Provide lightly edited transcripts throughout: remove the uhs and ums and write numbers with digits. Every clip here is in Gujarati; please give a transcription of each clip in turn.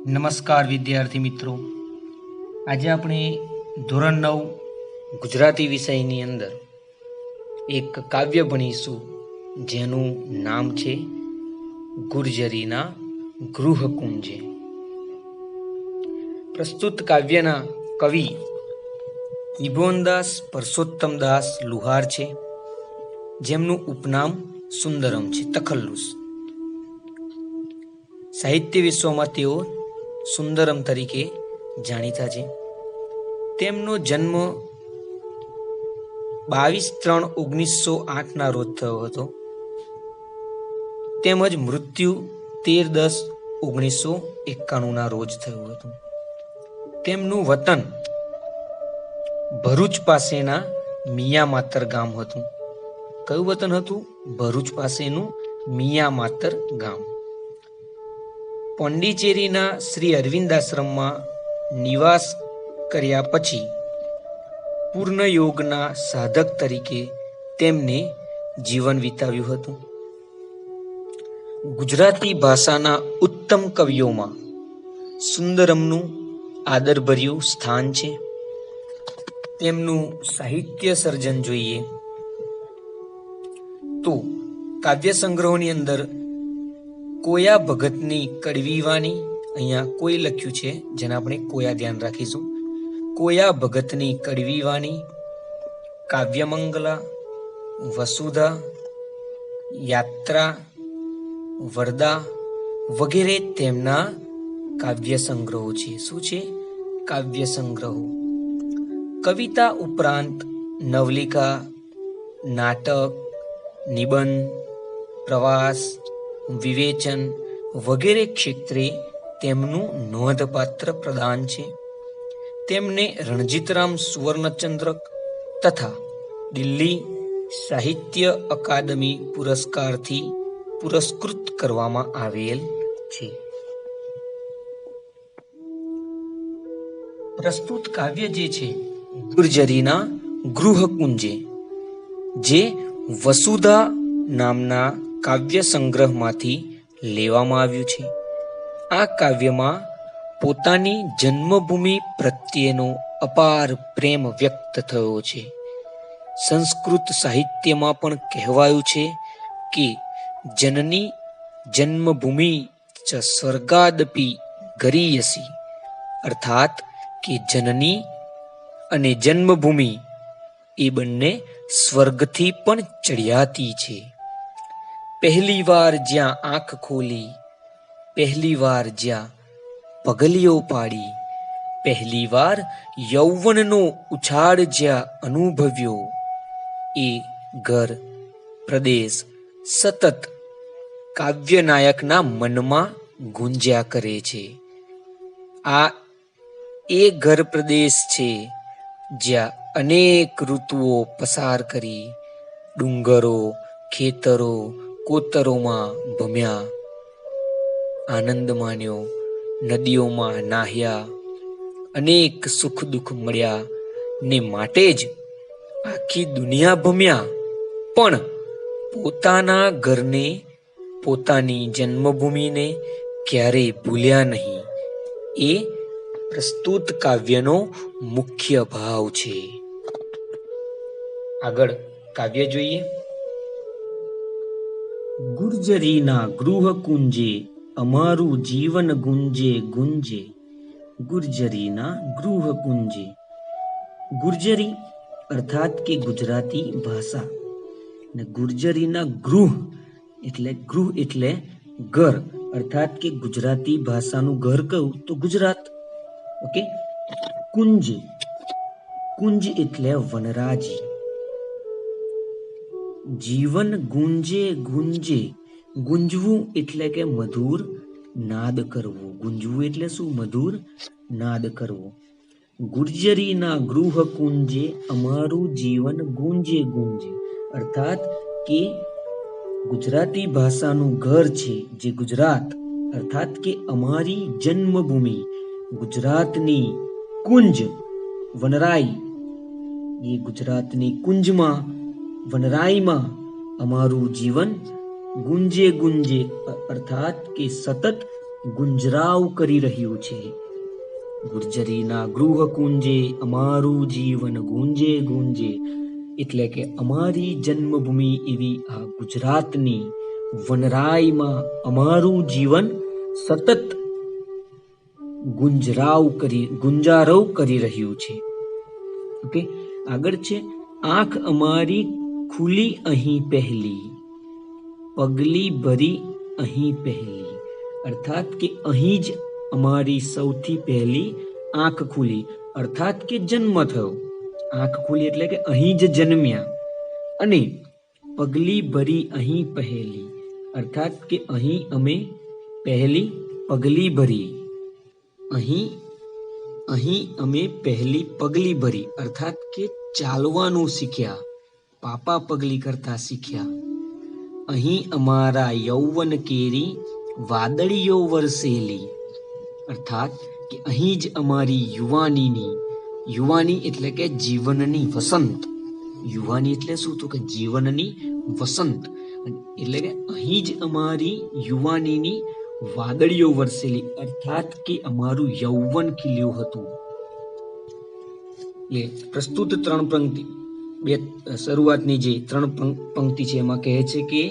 નમસ્કાર વિદ્યાર્થી મિત્રો, આજે આપણે ધોરણ 9 ગુજરાતી વિષયની અંદર એક કાવ્ય ભણીશું જેનું નામ છે ગુર્જરીના ગૃહકુંજે. પ્રસ્તુત કાવ્યના કવિ નિભોનદાસ પરસોત્તમદાસ લુહાર છે, જેમનું ઉપનામ સુંદરમ છે, તખલ્લુસ. સાહિત્ય વિશ્વમાં તેઓ સુંદરમ તરીકે જાણીતા છે. તેમનો જન્મ 22/3/1908 રોજ થયો હતો, તેમજ મૃત્યુ 13/10/1991 રોજ થયું હતું. તેમનું વતન ભરૂચ પાસેના મિયામાતર ગામ હતું. કયું વતન હતું? ભરૂચ પાસેનું મિયામાતર ગામ. પોંડિચેરીના શ્રી અરવિંદ આશ્રમમાં નિવાસ કર્યા પછી પૂર્ણ યોગના સાધક તરીકે તેમને જીવન વિતાવ્યું હતું. ગુજરાતી ભાષાના ઉત્તમ કવિઓમાં સુંદરમનું આદરભર્યું સ્થાન છે. તેમનું સાહિત્ય સર્જન જોઈએ તો કાવ્ય સંગ્રહોની અંદર કોયા ભગતની કડવી વાણી, અહીંયા કોઈ લખ્યું છે જેને આપણે કોયા ધ્યાન રાખીશું. કોયા ભગતની કડવી વાણી, કાવ્યમંગલા, વસુધા, યાત્રા, વરદા વગેરે તેમના કાવ્ય સંગ્રહો છે. શું છે? કાવ્ય સંગ્રહો. કવિતા ઉપરાંત નવલિકા, નાટક, નિબંધ, પ્રવાસ, વિવેચન વગેરે ક્ષેત્રે તેમનું નોંધપાત્ર પ્રદાન છે. તેમને રણજીતરામ સુવર્ણચંદ્રક તથા દિલ્હી સાહિત્ય અકાદમી પુરસ્કારથી પુરસ્કૃત કરવામાં આવેલ છે. પ્રસ્તુત કાવ્ય જે છે ગુર્જરીના ગૃહકુંજે, જે વસુધા નામના કાવ્ય સંગ્રહમાંથી લેવામાં આવ્યું છે. આ કાવ્યમાં પોતાની જન્મભૂમિ પ્રત્યેનો અપાર પ્રેમ વ્યક્ત થયો છે. સંસ્કૃત સાહિત્યમાં પણ કહેવાયું છે કે જનની જન્મભૂમિ ચ સ્વર્ગાદપી ગરીયસી, અર્થાત કે જનની અને જન્મભૂમિ એ બંને સ્વર્ગથી પણ ચડિયાતી છે. પહેલી વાર જ્યાં આંખ ખોલી, પહેલી વાર જ્યાં પગલીઓ પાડી, પહેલી વાર યૌવનનો ઉછાળ જ્યાં અનુભવ્યો, એ ઘર પ્રદેશ સતત કાવ્યનાયકના મનમાં ગુંજ્યા કરે છે. આ એ ઘર પ્રદેશ છે જ્યાં અનેક ઋતુઓ પસાર કરી, ડુંગરો, ખેતરો, કોતરોમાં ભમ્યા, આનંદ માન્યો, નદીઓમાં નાહ્યા, અનેક સુખ દુઃખ મળ્યા ને માટે જ આખી દુનિયા ભમ્યા, પણ પોતાના ઘરને, પોતાની જન્મભૂમિને ક્યારેય ભૂલ્યા નહીં. એ પ્રસ્તુત કાવ્યનો મુખ્ય ભાવ છે. આગળ કાવ્ય જોઈએ. ગુર્જરીના ગૃહકુંજે અમારું જીવન ગુંજે ગુંજે, ગુર્જરીના ગૃહકુંજે. ગુર્જરી અર્થાત કે ગુજરાતી ભાષા, ને ગુર્જરીના ગૃહ એટલે ઘર, અર્થાત કે ગુજરાતી ભાષાનું ઘર કહું તો ગુજરાત. ઓકે. કુંજ, કુંજ એટલે વનરાજી. જીવન ગુંજે ગુંજે, ગુંજવું એટલે કે મધુર નાદ કરવો. ગુંજવું એટલે શું? મધુર નાદ કરવો. ગુર્જરીના ગૃહ કુંજે અમારું જીવન ગુંજે ગુંજે, અર્થાત કે ગુજરાતી ભાષાનું ઘર છે જે ગુજરાત, અર્થાત કે અમારી જન્મભૂમિ ગુજરાતની કુંજ વનરાઈ, એ ગુજરાતની કુંજમાં, વનરાઈમાં અમારું જીવન ગુંજે ગુંજે, અર્થાત કે સતત ગુંજરાવ કરી રહ્યું છે. ગુર્જરીના ગૃહ કુંજે અમારું જીવન ગુંજે ગુંજે, એટલે કે અમારી જન્મભૂમિ એવી આ ગુજરાતની વનરાયમાં અમારું જીવન સતત ગુંજારવ કરી રહ્યું છે. ઓકે, આગળ છે આંખ અમારી ખુલી અહીં પહેલી, પગલી ભરી અહીં પહેલી, અર્થાત કે અહીં જ અમારી સૌથી પહેલી આંખ ખુલી, અર્થાત કે જન્મ થયો. આંખ ખુલી એટલે કે અહીં જ જન્મ્યા. અને પગલી ભરી અહીં પહેલી, અર્થાત કે અહીં અમે પહેલી પગલી ભરી. અહીં અમે પહેલી પગલી ભરી, અર્થાત કે ચાલવાનું શીખ્યા, પાપા પગલી કરતા શીખ્યા. અહીં અમારા યૌવન કેરી વાદળીઓ વરસેલી, અર્થાત કે અહીં જ અમારી યુવાની એટલે કે જીવનની વસંત. યુવાની એટલે શું? તો કે જીવનની વસંત, એટલે કે અહીં જ અમારી યુવાનીની વાદળીઓ વરસેલી, અર્થાત કે અમારું યૌવન ખીલ્યું હતું. એટલે પ્રસ્તુત ત્રણ પંક્તિ, શરૂઆતની જે ત્રણ પંક્તિ છે એમાં કહે છે કે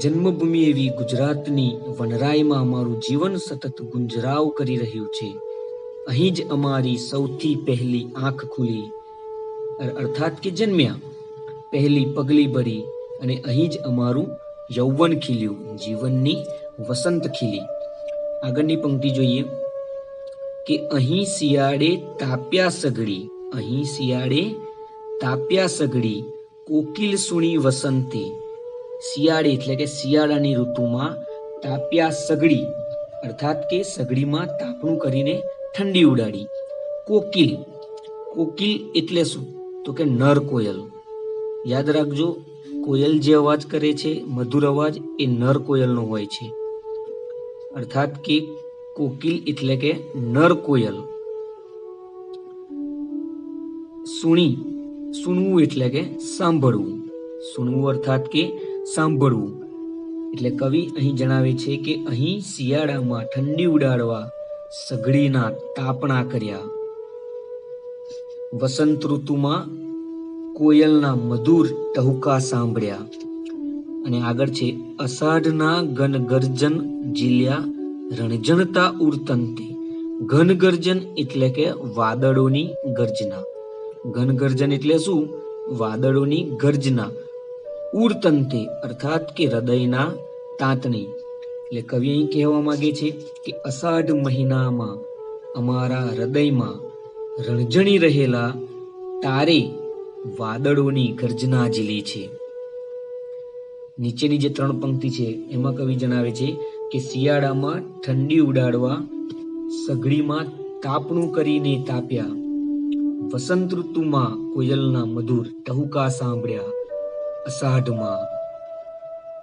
જન્મભૂમિ એવી ગુજરાતની વનરાયમાં અમારું જીવન સતત ગુંજરાવ કરી રહ્યું છે. અહીં જ અમારી સૌથી પહેલી આંખ ખુલી, અર્થાત કે જન્મ્યા, પહેલી પગલી ભરી, અને અહીં જ અમારું યૌવન ખીલ્યું, જીવનની વસંત ખીલી. આગળની પંક્તિ જોઈએ કે અહીં શિયાળે તાપ્યા સઘળી, અહીં શિયાળે તાપ્યા સઘળી, કોકિલ સુણી વસંતે. શિયાળે એટલે કે શિયાળાની ઋતુમાં તાપ્યા સઘળી, અર્થાત કે સઘળીમાં તાપણું કરીને ઠંડી ઉડાડી. કોકિલ એટલે શું? તો કે નર કોયલ. યાદ રાખજો, કોયલ જે અવાજ કરે છે, મધુર અવાજ, એ નર કોયલનો હોય છે. અર્થાત કે કોકિલ એટલે કે નર કોયલ. સુણવું એટલે કે સાંભળવું. સુણવું અર્થાત કે સાંભળવું. એટલે કવિ અહીં જણાવે છે કે અહીં શિયાળામાં ઠંડી ઉડાડવા સઘળીના તાપણા કર્યા. વસંત ઋતુમાં કોયલના મધુર ટહુકા સાંભળ્યા. અને આગળ છે અષાઢના ગનગર્જન ઝીલ્યા રણજણતા ઉરતંતે. ઘનગર્જન એટલે કે વાદળોની ગર્જના. ઘનગર્જન એટલે શું? વાદળોની ગર્જના. ઉરતંતે અર્થાત કે હૃદયના તાતણી. એટલે કવિ અહીં કહેવા માંગે છે કે અષાઢ મહિનામાં અમારા હૃદયમાં રણજણી રહેલા તારે વાદળોની ગર્જના ઝીલી છે. નીચેની જે ત્રણ પંક્તિ છે એમાં કવિ જણાવે છે કે શિયાળામાં ઠંડી ઉડાડવા સઘળીમાં તાપણું કરીને તાપ્યા. વસંત ઋતુમાં કોયલના મધુર ટહુકા સાંભળ્યા. અષાઢમાં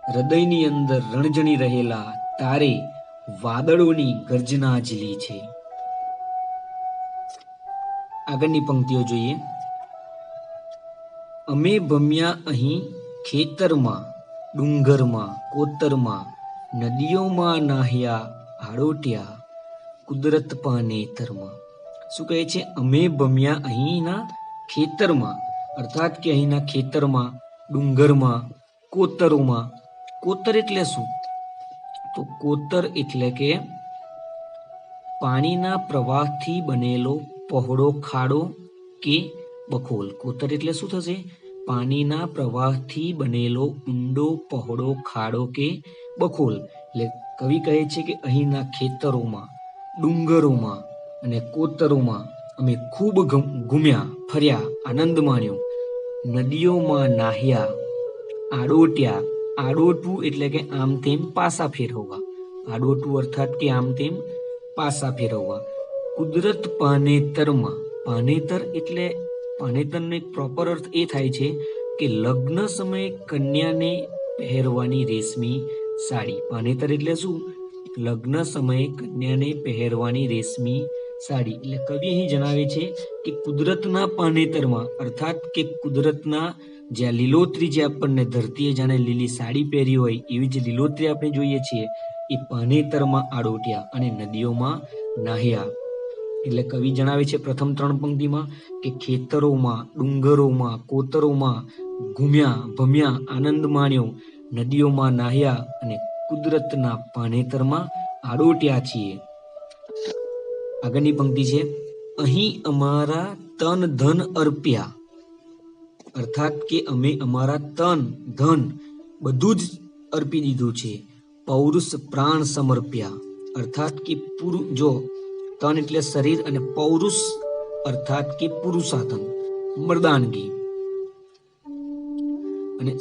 હૃદયની અંદર રણજણી રહેલા તારે વાદળોની ગર્જના ઝીલી છે. આગળની પંક્તિઓ જોઈએ. અમે ભમ્યા અહીં ખેતરમાં, ડુંગરમાં, કોતરમાં, નદીઓમાં નાહ્યા આડોટ્યા, કુદરત પાનેતરમાં. શું કહે છે? અમે ભમ્યા અહીંના ખેતરમાં, અર્થાત કે અહીંના ખેતરમાં, ડુંગરમાં, કોતરોમાં. કોતર એટલે શું? તો કોતર એટલે કે પાણીના પ્રવાહથી બનેલો પહોળો ખાડો કે બખોલ. કોતર એટલે શું થશે? પાણીના પ્રવાહથી બનેલો ઊંડો પહોળો ખાડો કે બખોલ. એટલે કવિ કહે છે કે અહીંના ખેતરોમાં, ડુંગરોમાં અને કોતરોમાં અમે ખૂબ ઘૂમ્યા, ફર્યા, આનંદ માણ્યો. નદીઓમાં નાહ્યા, આડોટ્યા. આડોટવું એટલે કે આમ તેમ પાસા ફેરવવા. આડોટવું અર્થાત કે આમ તેમ પાસા ફેરવવા. કુદરત પાનેતરમાં. પાનેતર એટલે પાનેતરનો એક પ્રોપર અર્થ એ થાય છે કે લગ્ન સમયે કન્યાને પહેરવાની રેશમી સાડી. પાનેતર એટલે શું? લગ્ન સમયે કન્યાને પહેરવાની રેશમી સાડી. એટલે કવિ અહીં જણાવે છે કે કુદરતના પાનેતરમાં, અર્થાત કે કુદરતના જ્યાં લીલોતરી, જે આપણને ધરતીએ જાણે લીલી સાડી પહેરી હોય એવી જે લીલોતરી આપણે જોઈએ છીએ, એ પાનેતરમાં આડોટ્યા અને નદીઓમાં નાહ્યા. એટલે કવિ જણાવે છે પ્રથમ 3 પંક્તિમાં કે ખેતરોમાં, ડુંગરોમાં, કોતરોમાં ઘૂમ્યા, ભમ્યા, આનંદ માણ્યો, નદીઓમાં નાહ્યા અને કુદરતના પાનેતરમાં આડોટ્યા છીએ. આગળની પંક્તિ છે, અહીં અમારા તન ધન અર્પ્યા, અર્થાત કે અમે અમારા તન ધન બધું જ અર્પી દીધું છે. પૌરુષ પ્રાણ સમર્પ્યા, અર્થાત કે જો તન એટલે શરીર અને પૌરુષ અર્થાત કે પુરુષાર્થન, મર્દાનગી. અને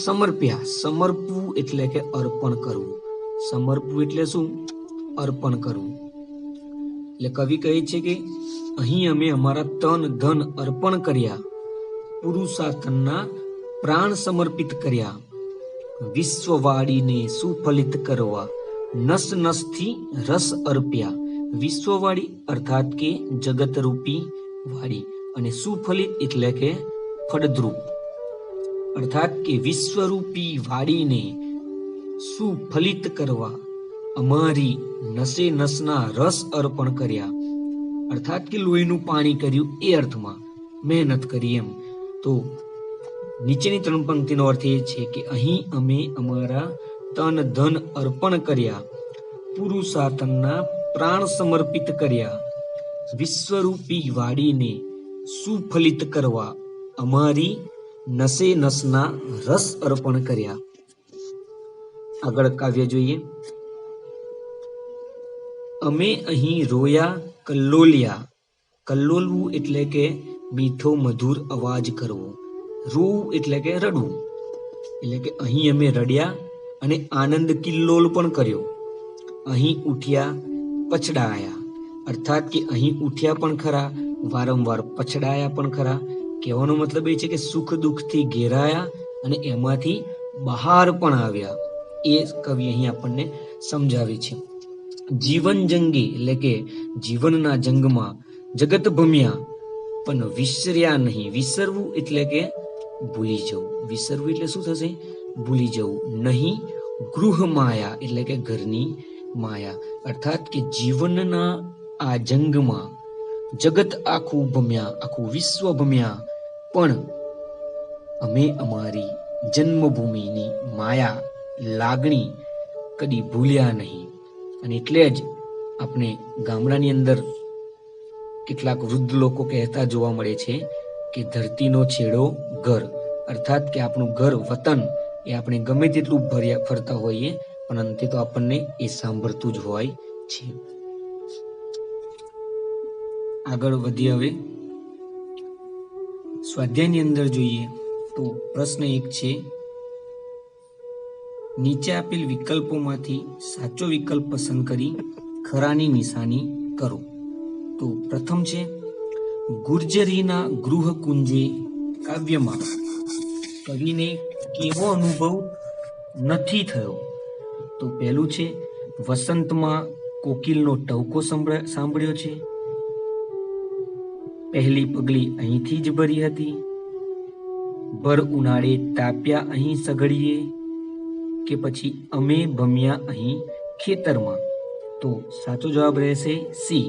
સમર્પ્યા, સમર્પવું એટલે કે અર્પણ કરવું. સમર્પવું એટલે શું? અર્પણ કરવું. એટલે કવિ કહે છે કે અહીં અમે અમારા તન ધન અર્પણ કર્યા, પુરુષાર્થનના પ્રાણ સમર્પિત કર્યા, વિશ્વવાળીને સુફલિત કરવા નસ નસથી રસ અર્પ્યા. વિશ્વવાળી અર્થાત કે જગતરૂપી વાળી, અને સુફલિત એટલે કે ફળદ્રુપ, અર્થાત કે વિશ્વરૂપી વાડીને સુફલિત કરવા અમારી નસે નસના રસ અર્પણ કર્યા, અર્થાત કે લોહીનું પાણી કર્યું એ અર્થમાં મહેનત કરી એમ. તો નીચેની 3 પંક્તિનો અર્થ એ છે કે અહીં અમે અમારા તન ધન અર્પણ કર્યા, પુરુષાર્થનના પ્રાણ સમર્પિત કર્યા, વિશ્વરૂપી વાડીને સુફલિત કરવા અમારી નસે નસના રસ અર્પણ કર્યા. આગળ કાવ્ય જોઈએ. અમે અહીં રોયા કલ્લોલિયા. કલ્લોલવું એટલે કે મીઠો મધુર અવાજ કરવો. રોવું એટલે કે રડવું. એટલે કે અહીં અમે રડ્યા અને આનંદ કિલ્લોલ પણ કર્યો. અહીં ઉઠ્યા પછડાયા, અર્થાત કે અહીં ઉઠ્યા પણ ખરા, વારંવાર પછડાયા પણ ખરા. કહેવાનો મતલબ એ છે કે સુખ દુઃખથી ઘેરાયા અને એમાંથી બહાર પણ આવ્યા. એ કવિ અહીં આપણને સમજાવે છે. જીવન જંગી એટલે કે જીવનના જંગમાં જગત ભમ્યા પણ વિસર્યા નહીં. વિસરવું એટલે કે ભૂલી જવું. વિસરવું એટલે શું થશે? ભૂલી જવું નહીં. ગૃહ માયા એટલે કે ઘરની માયા, અર્થાત કે જીવનના આ જંગમાં જગત આખું ભમ્યા, આખું વિશ્વ ભમ્યા, પણ અમે અમારી જન્મભૂમિની માયા લાગણી કદી ભૂલ્યા નહીં. અને એટલે જ આપણે ગામડાની અંદર કેટલાક વૃદ્ધ લોકો કહેતા જોવા મળે છે કે ધરતીનો છેડો ઘર, અર્થાત કે આપણું ઘર વતન એ આપણે ગમે તેટલું ફરતા હોઈએ પણ અંતે તો આપણને એ સાંભળતું જ હોય છે. આગળ વધીએ. હવે સ્વાધ્યાયની અંદર જોઈએ તો પ્રશ્ન 1 છે, નીચે આપેલ વિકલ્પોમાંથી સાચો વિકલ્પ પસંદ કરી ખરાની નિશાની કરો. તો પ્રથમ છે, ગુર્જરીના ગૃહકુંજે કાવ્યમાં કવિને કેવો અનુભવ નથી થયો? તો પહેલું છે, વસંતમાં કોકિલનો ટહુકો સાંભળ્યો છે, પહેલી પગલી અહીંથી જ ભરી હતી, ભર ઉનાળે તાપ્યા અહીં સઘળીએ, કે પછી અમે ભમ્યા અહીં ખેતરમાં? તો સાચો જવાબ રહેશે સી,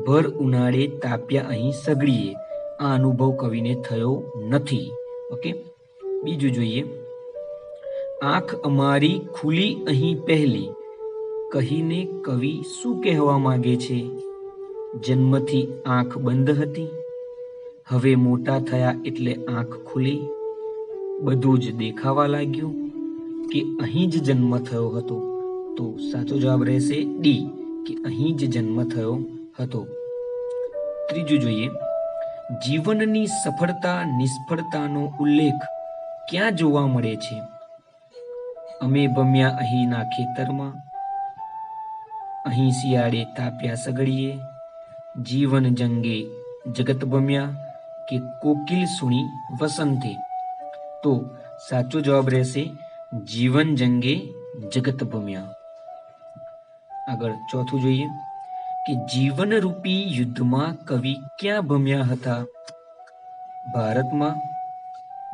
ભર ઉનાળે તાપ્યા અહીં સઘળીએ. આ અનુભવ કવિને થયો નથી. ઓકે, બીજું જોઈએ. આંખ અમારી ખુલી અહીં પહેલી કહીને કવિ શું કહેવા માંગે છે? જન્મથી આંખ બંધ હતી, હવે મોટા થયા એટલે આંખ ખુલી, બધું જ દેખાવા લાગ્યું, કે અહીં જ જન્મ થયો હતો? તો સાચો જવાબ રહેશે ડી, કે અહીં જ જન્મ થયો હતો. ત્રીજું જોઈએ. જીવનની સફળતા નિષ્ફળતાનો ઉલ્લેખ ક્યાં જોવા મળે છે? અમે ભમ્યા અહીંના ખેતરમાં, અહીં શિયાળે તાપ્યા સગડીએ, જીવન જંગે જગત ભમ્યા, કે કોકિલ સુણી વસંતે? તો સાચો જવાબ રહેશે જીવન જંગે જગત ભમ્યા. આગળ ચોથું જોઈએ કે જીવન રૂપી યુદ્ધમાં કવિ ક્યાં ભમ્યા હતા? ભારતમાં,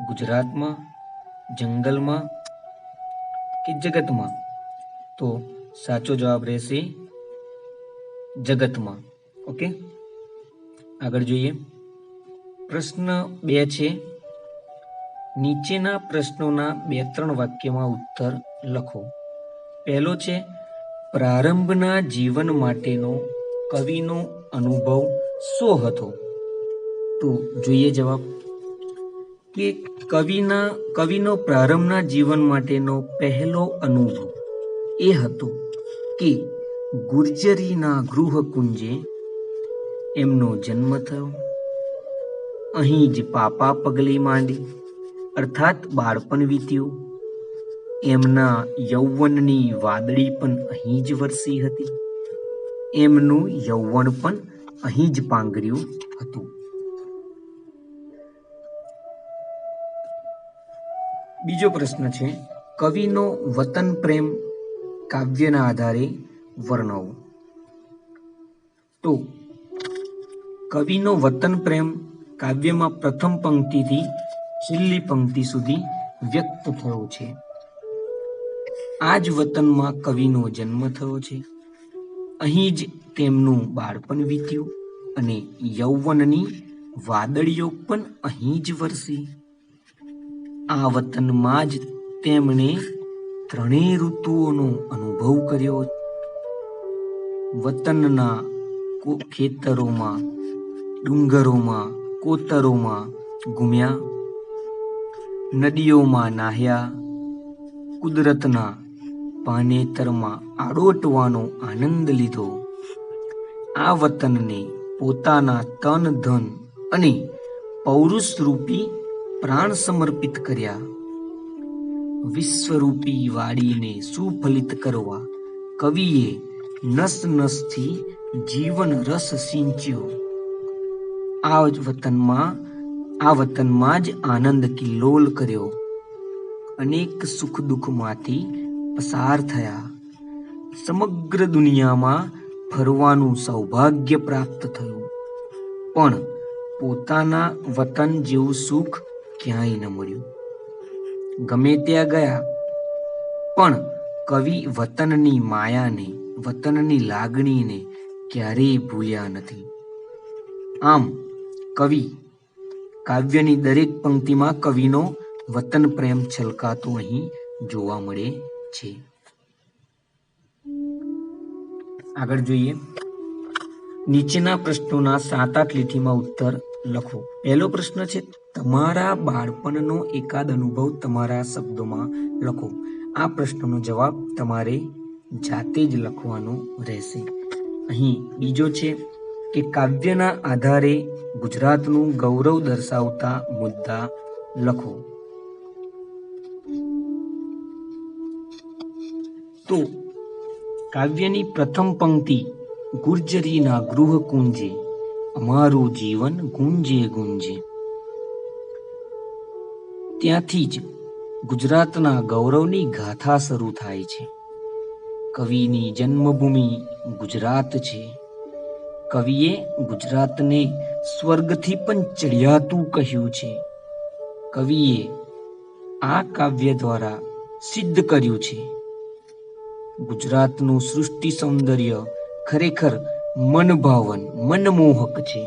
ગુજરાતમાં, જંગલમાં કે જગતમાં? તો સાચો જવાબ રહેશે જગતમાં. ઓકે, આગળ જોઈએ. પ્રશ્ન 2 છે, નીચેના પ્રશ્નોના 2-3 વાક્યમાં ઉત્તર લખો. પહેલો છે, પ્રારંભના જીવન માટેનો કવિનો અનુભવ શો હતો? તો જોઈએ જવાબ કે કવિનો પ્રારંભના જીવન માટેનો પહેલો અનુભવ એ હતો કે ગુર્જરીના ગૃહકુંજે એમનો જન્મ થયો. અહીં જ પાપા પગલી માંડી, અર્થાત બાળપણ વીત્યું. એમના યૌવનની વાદળી પણ અહીં જ વરસી હતી. એમનું યૌવન પણ અહીં જ પાંગર્યું હતું. બીજો પ્રશ્ન છે, કવિનો વતન પ્રેમ કાવ્યના આધારે વર્ણવો. તો કવિનો વતન પ્રેમ કાવ્યમાં પ્રથમ પંક્તિથી છેલ્લી પંક્તિ સુધી વ્યક્ત થયો છે. આ જ વતનમાં કવિનો જન્મ થયો છે. અહીં જ તેમનું બાળપણ વીત્યું અને યૌવનની વાદળીઓ પણ અહીં જ વરસી. આ વતનમાં જ તેમણે 3 ઋતુઓનો અનુભવ કર્યો. વતનના ખેતરોમાં, ડુંગરોમાં, કોતરોમાં ઘૂમ્યા, નદીઓમાં નાહ્યા, કુદરતના પાનેતરમાં આડોટવાનો આનંદ લીધો. આ વતનને પોતાના તન ધન અને પૌરુષ રૂપી પ્રાણ સમર્પિત કર્યા. વિશ્વરૂપી વાડીને સુફલિત કરવા કવિએ નસ નસથી જીવન રસ સિંચ્યો. આ વતનમાં જ આનંદ કિલ્લોલ કર્યો. અનેક સુખ દુઃખમાંથી પસાર થયા. સમગ્ર દુનિયામાં ફરવાનું સૌભાગ્ય પ્રાપ્ત થયું. પણ પોતાના વતન જેવું સુખ ક્યાંય ન મળ્યું. ગમે ત્યાં ગયા પણ કવિ વતનની માયાને, વતનની લાગણીને ક્યારેય ભૂલ્યા નથી. આમ કવિ કાવ્યની દરેક પંક્તિમાં કવિનો વતન પ્રેમ છલકાતો અહીં જોવા મળે છે. આગળ જોઈએ. નીચેના પ્રશ્નોના 7-8 લીટીમાં ઉત્તર લખો. પહેલો પ્રશ્ન છે, તમારા બાળપણનો એકાદ અનુભવ તમારા શબ્દોમાં લખો. આ પ્રશ્નનો જવાબ તમારે જાતે જ લખવાનો રહેશે. અહીં બીજો છે કે કાવ્યના આધારે ગુજરાતનું ગૌરવ દર્શાવતા મુદ્દા લખો. તો કાવ્યની પ્રથમ પંક્તિ, ગુર્જરીના ગૃહ કુંજે અમારું જીવન ગુંજે ગુંજે, ત્યાંથી જ ગુજરાતના ગૌરવની ગાથા શરૂ થાય છે. કવિની જન્મભૂમિ ગુજરાત છે. કવિએ ગુજરાતને સ્વર્ગથી પણ ચડિયાતું કહ્યું છે. કવિએ આ કાવ્ય દ્વારા સિદ્ધ કર્યું છે. ગુજરાતનું સૃષ્ટિ સૌંદર્ય ખરેખર મનભાવન, મનમોહક છે.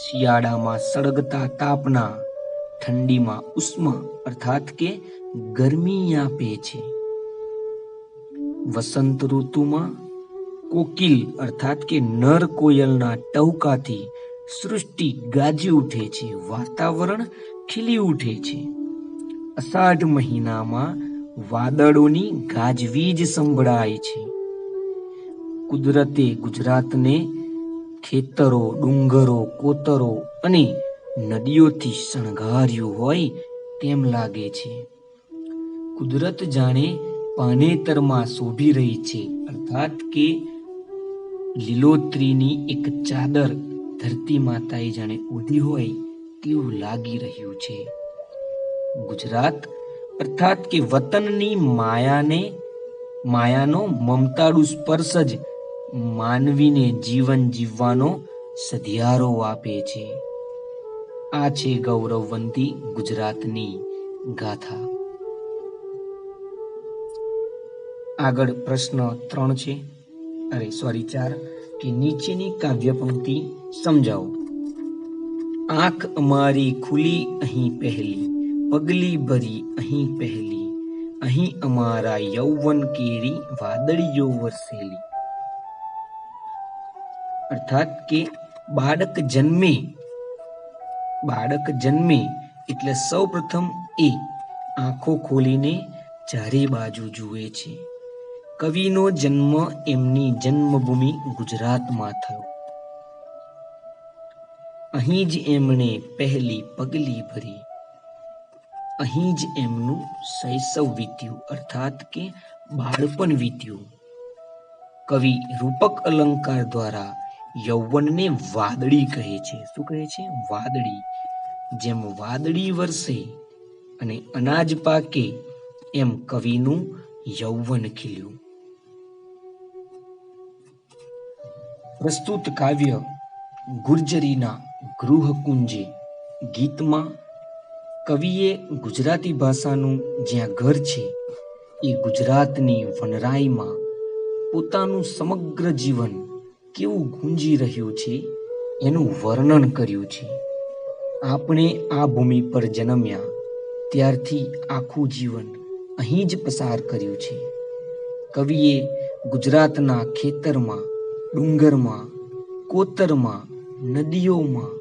શિયાળામાં સળગતા તાપના, ઠંડીમાં ઉષ્મા અર્થાત કે ગરમી આપે છે. વસંત ઋતુમાં કોકિલ અર્થાત કે નર કોયલના ટહુકાથી સૃષ્ટિ ગાજી ઉઠે છે, વાતાવરણ ખીલી ઉઠે છે. અષાઢ મહિનામાં વાદળોની ગાજવીજ સંભળાય છે. કુદરતે ગુજરાતને ખેતરો, ડુંગરો, કોતરો અને નદીઓથી શણગાર્યું હોય તેમ લાગે છે. કુદરત જાણે પાનેતરમાં શોભી રહી છે, અર્થાત કે લીલોતરીની એક ચાદર ધરતી માતાએ જાણે ઓઢી હોય તેવું લાગી રહ્યું છે. ગુજરાત અર્થાત કે વતનની માયાનો મમતાળુ સ્પર્શ જ માનવીને જીવન જીવવાનો સધિયારો આપે છે. આ છે ગૌરવવંતી ગુજરાતની ગાથા. આગળ પ્રશ્ન 3 છે, 4 કે નીચેની કાવ્ય પંક્તિ સમજાવો. આંખ અમારી ખુલી અહીં પહેલી, પગલી ભરી અહીં પહેલી, અહીં અમારા યૌવન કેરી વાદળીઓ વરસેલી. અર્થાત કે બાળક જન્મે એટલે સૌ પ્રથમ એ આંખો ખોલીને ચારે બાજુ જુએ છે. કવિનો જન્મ એમની જન્મભૂમિ ગુજરાતમાં થયો. અહીં જ એમણે પહેલી પગલી ભરી, અહીં જ એમનું શૈશવ વીત્યું, અર્થાત કે બાળપણ વીત્યું. કવિ રૂપક અલંકાર દ્વારા યૌવનને વાદળી કહે છે. શું કહે છે? વાદળી. જેમ વાદળી વરસે અને અનાજ પાકે એમ કવિનું યૌવન ખીલ્યું. પ્રસ્તુત કાવ્ય ગુર્જરીના ગૃહકુંજે ગીતમાં કવિએ ગુજરાતી ભાષાનું જ્યાં ઘર છે એ ગુજરાતની વનરાઈમાં પોતાનું સમગ્ર જીવન કેવું ગુંજી રહ્યું છે એનું વર્ણન કર્યું છે. આપણે આ ભૂમિ પર જન્મ્યા ત્યારથી આખું જીવન અહીં જ પસાર કર્યું છે. કવિએ ગુજરાતના ખેતરમાં, ડુંગરમાં, કોતરમાં, નદીઓમાં,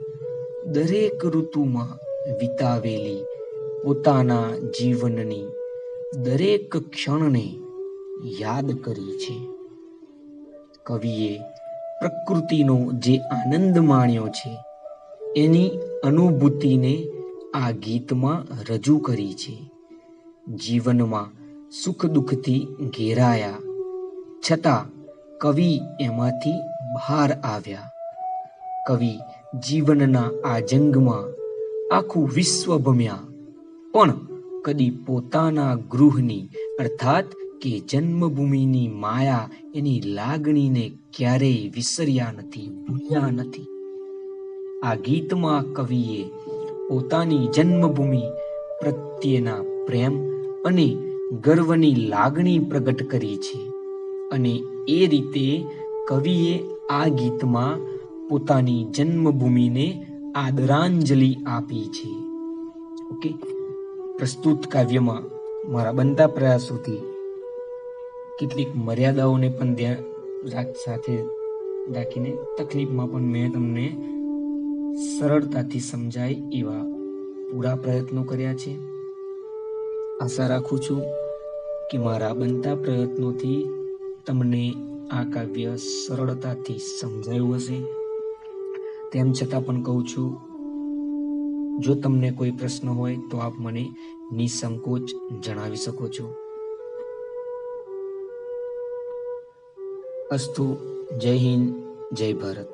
દરેક ઋતુમાં વિતાવેલી પોતાના જીવનની દરેક ક્ષણને યાદ કરી છે. કવિએ પ્રકૃતિનો જે આનંદ માણ્યો છે એની અનુભૂતિને આ ગીતમાં રજૂ કરી છે. જીવનમાં સુખ દુઃખથી ઘેરાયા છતાં કવિ એમાંથી બહાર આવ્યા. કવિ જીવનના આ જંગમાં આખું વિશ્વ ભમ્યા, પણ કદી પોતાના ગૃહની અર્થાત કે જન્મભૂમિની માયા, એની લાગણીને ક્યારેય વિસર્યા નથી, ભૂલ્યા નથી. આ ગીતમાં કવિએ પોતાની જન્મભૂમિ પ્રત્યેના પ્રેમ અને ગર્વની લાગણી પ્રગટ કરી છે અને એ રીતે કવિએ આ ગીતમાં પોતાની જન્મભૂમિને આદરાંજલિ આપી છે. ઓકે, પ્રસ્તુત કાવ્યમાં મારા બનતા પ્રયાસોથી કેટલીક મર્યાદાઓને પણ ધ્યાન સાથે રાખીને તકલીફમાં પણ મેં તમને સરળતાથી સમજાય એવા પૂરા પ્રયત્નો કર્યા છે. આશા રાખું છું કે મારા બનતા પ્રયત્નોથી તમને આ કાવ્ય સરળતાથી સમજાયું હશે. તેમ છતાં પણ કહું છું, જો તમને કોઈ પ્રશ્ન હોય તો આપ મને નિસંકોચ જણાવી શકો છો. અસ્તુ. જય હિન્દ, જય ભારત.